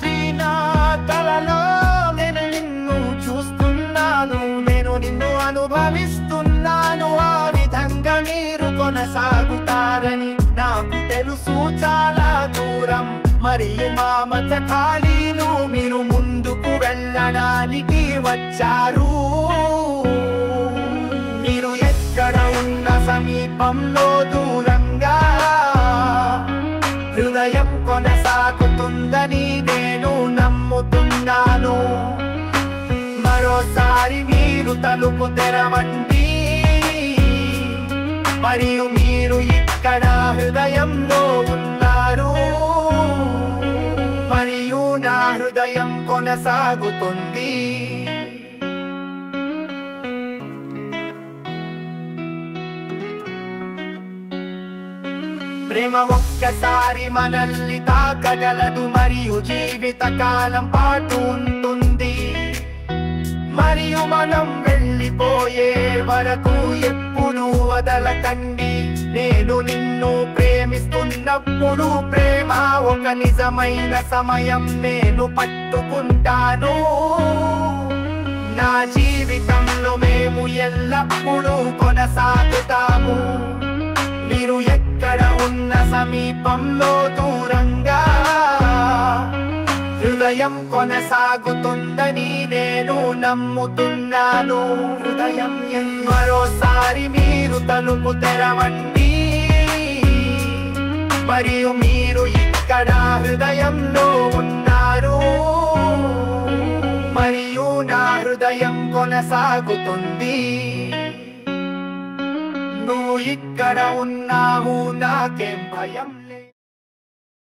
రాత్రి నా కలలో నేను నిన్ను చూస్తున్నాను, నేను నిన్ను అనుభవిస్తున్నాను. ఆ విధంగా మీరు కొనసాగుతారని నాకు తెలుసు చాలా దూరం. మరియు మా మత ఖాళీలు మీరు ముందుకు వెళ్ళడానికి వచ్చారు. మీరు ఎక్కడ ఉన్న సమీపంలో దూరంగా హృదయం కొనసాగుతుందని నేను నమ్ముతున్నాను. మరోసారి మీరు తలుపు తెరవండి, మరియు మీరు ఇక్కడ హృదయంలో ఉన్నారు, మరియు నా హృదయం కొనసాగుతుంది. ప్రేమ ఒక్కసారి మనల్ని తాకగలదు మరియు జీవితకాలం పాటు ఉంటుంది. మరియు మనం వెళ్ళిపోయే వరకు ఎప్పుడు వదలకండి. నేను నిన్ను ప్రేమిస్తున్నప్పుడు ప్రేమ ఒక నిజమైన సమయం నేను పట్టుకుంటాను. నా జీవితంలో మేము ఎల్లప్పుడూ కొనసాగుతాము. మీరు ఎక్కడ ఉన్న సమీపంలో దూరంగా హృదయం కొనసాగుతుందని నేను నమ్ముతున్నాను. హృదయం మరోసారి మీరు తలుపు తెరవండి, మరియు మీరు ఇక్కడ హృదయంలో ఉన్నారు, మరియు నా హృదయం కొనసాగుతుంది. నువ్వు ఇక్కడ ఉన్నావు, నాకేం భయం.